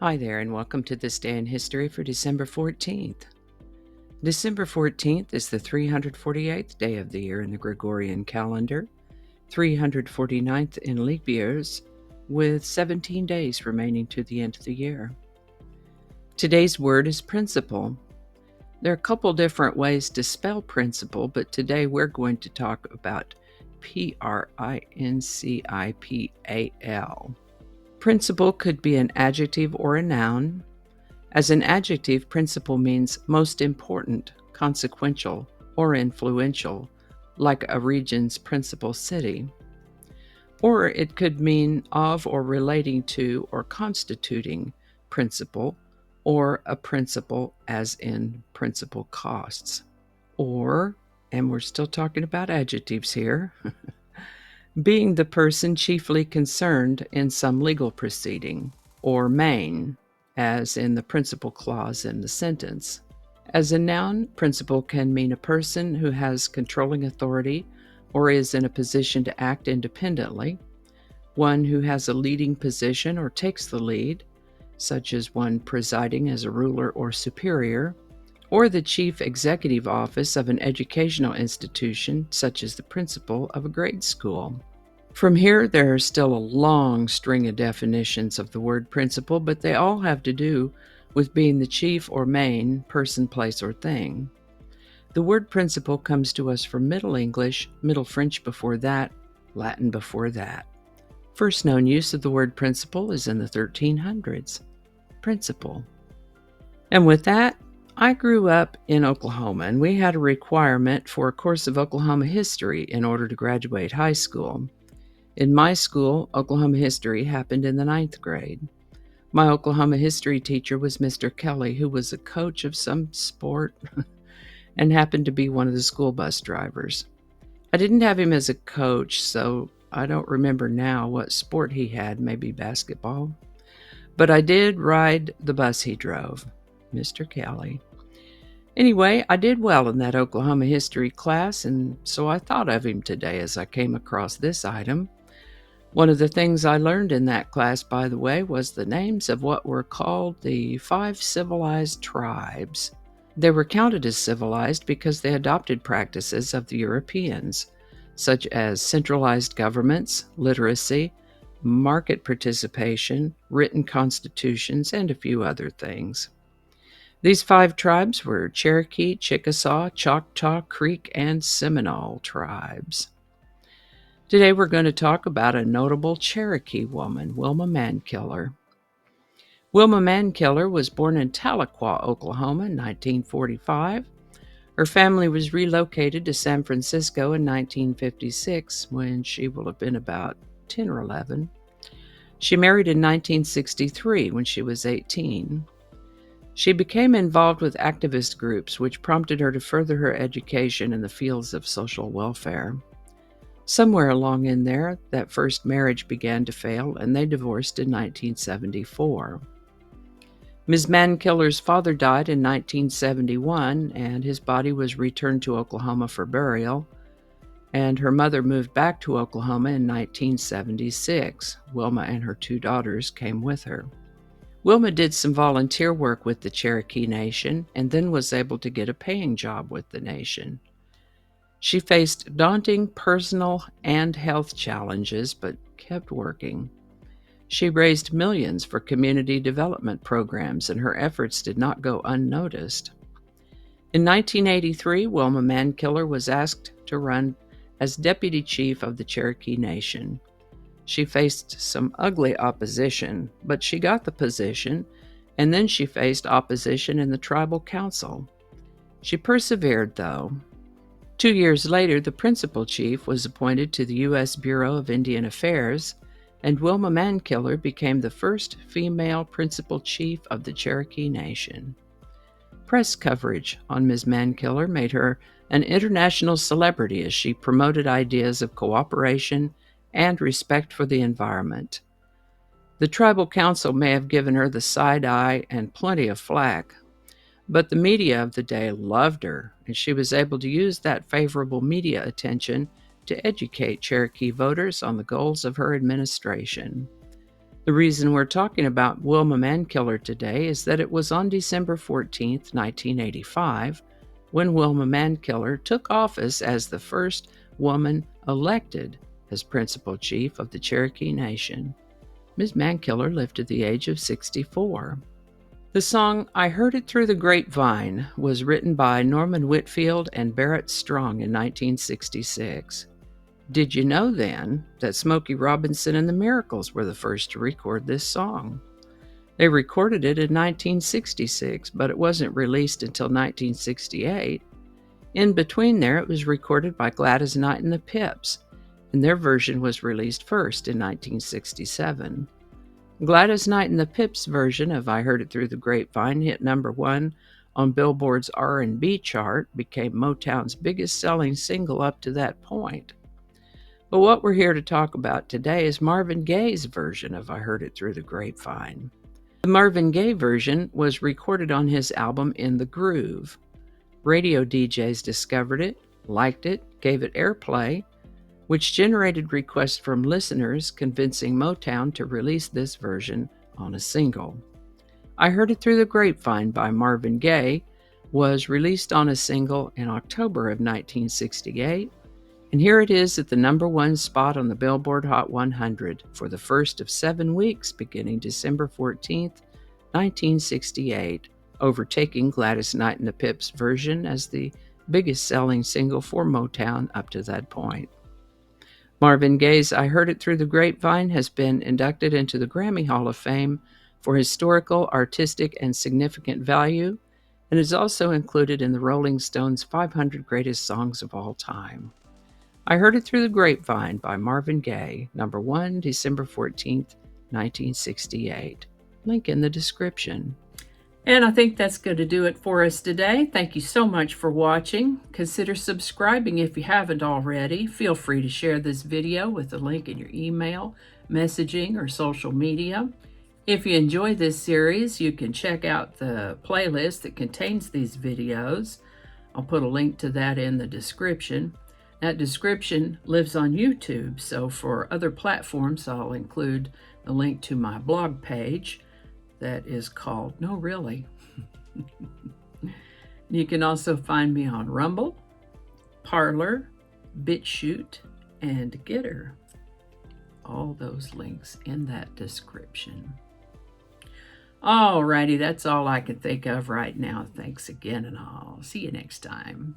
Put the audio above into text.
Hi there, and welcome to this day in history for December 14th. December 14th is the 348th day of the year in the Gregorian calendar, 349th in leap years, with 17 days remaining to the end of the year. Today's word is principle. There are a couple different ways to spell principle, but today we're going to talk about Principal. Principle could be an adjective or a noun. As an adjective, principal means most important, consequential, or influential, like a region's principal city. Or it could mean of or relating to or constituting principal, or a principal as in principal costs. Or, and we're still talking about adjectives here, being the person chiefly concerned in some legal proceeding, or main, as in the principal clause in the sentence. As a noun, principal can mean a person who has controlling authority or is in a position to act independently, one who has a leading position or takes the lead, such as one presiding as a ruler or superior, or the chief executive office of an educational institution, such as the principal of a grade school. From here, there are still a long string of definitions of the word principal, but they all have to do with being the chief or main person, place, or thing. The word principal comes to us from Middle English, Middle French before that, Latin before that. First known use of the word principal is in the 1300s. Principal. And with that, I grew up in Oklahoma, and we had a requirement for a course of Oklahoma history in order to graduate high school. In my school, Oklahoma history happened in the 9th grade. My Oklahoma history teacher was Mr. Kelly, who was a coach of some sport and happened to be one of the school bus drivers. I didn't have him as a coach, so I don't remember now what sport he had, maybe basketball. But I did ride the bus he drove, Mr. Kelly. Anyway, I did well in that Oklahoma history class, and so I thought of him today as I came across this item. One of the things I learned in that class, by the way, was the names of what were called the 5 civilized tribes. They were counted as civilized because they adopted practices of the Europeans, such as centralized governments, literacy, market participation, written constitutions, and a few other things. These 5 tribes were Cherokee, Chickasaw, Choctaw, Creek, and Seminole tribes. Today we're going to talk about a notable Cherokee woman, Wilma Mankiller. Wilma Mankiller was born in Tahlequah, Oklahoma in 1945. Her family was relocated to San Francisco in 1956 when she will have been about 10 or 11. She married in 1963 when she was 18. She became involved with activist groups, which prompted her to further her education in the fields of social welfare. Somewhere along in there, that first marriage began to fail, and they divorced in 1974. Ms. Mankiller's father died in 1971, and his body was returned to Oklahoma for burial, and her mother moved back to Oklahoma in 1976. Wilma and her 2 daughters came with her. Wilma did some volunteer work with the Cherokee Nation and then was able to get a paying job with the nation. She faced daunting personal and health challenges, but kept working. She raised millions for community development programs, and her efforts did not go unnoticed. In 1983, Wilma Mankiller was asked to run as deputy chief of the Cherokee Nation. She faced some ugly opposition, but she got the position, and then she faced opposition in the tribal council. She persevered, though. 2 years later, the principal chief was appointed to the U.S. Bureau of Indian Affairs, and Wilma Mankiller became the first female principal chief of the Cherokee Nation. Press coverage on Ms. Mankiller made her an international celebrity as she promoted ideas of cooperation and respect for the environment. The tribal council may have given her the side eye and plenty of flack, but the media of the day loved her, and she was able to use that favorable media attention to educate Cherokee voters on the goals of her administration. The reason we're talking about Wilma Mankiller today is that it was on December 14th, 1985, when Wilma Mankiller took office as the first woman elected as principal chief of the Cherokee Nation. Ms. Mankiller lived to the age of 64. The song "I Heard It Through the Grapevine" was written by Norman Whitfield and Barrett Strong in 1966. Did you know then that Smokey Robinson and the Miracles were the first to record this song? They recorded it in 1966, but it wasn't released until 1968. In between there, it was recorded by Gladys Knight and the Pips, and their version was released first in 1967. Gladys Knight and the Pips' version of "I Heard It Through the Grapevine" hit #1 on Billboard's R&B chart, became Motown's biggest selling single up to that point. But what we're here to talk about today is Marvin Gaye's version of "I Heard It Through the Grapevine." The Marvin Gaye version was recorded on his album In the Groove. Radio DJs discovered it, liked it, gave it airplay, which generated requests from listeners convincing Motown to release this version on a single. "I Heard It Through the Grapevine" by Marvin Gaye was released on a single in October of 1968, and here it is at the #1 spot on the Billboard Hot 100 for the first of 7 weeks beginning December 14th, 1968, overtaking Gladys Knight and the Pips' version as the biggest selling single for Motown up to that point. Marvin Gaye's "I Heard It Through the Grapevine" has been inducted into the Grammy Hall of Fame for historical, artistic, and significant value, and is also included in the Rolling Stones 500 Greatest Songs of All Time. "I Heard It Through the Grapevine" by Marvin Gaye, #1, December 14th, 1968. Link in the description. And I think that's going to do it for us today. Thank you so much for watching. Consider subscribing if you haven't already. Feel free to share this video with a link in your email, messaging, or social media. If you enjoy this series, you can check out the playlist that contains these videos. I'll put a link to that in the description. That description lives on YouTube, so for other platforms, I'll include the link to my blog page that is called No Really. You can also find me on Rumble, Parler, BitChute, and Getter. All those links in that description. Alrighty, that's all I can think of right now. Thanks again, and I'll see you next time.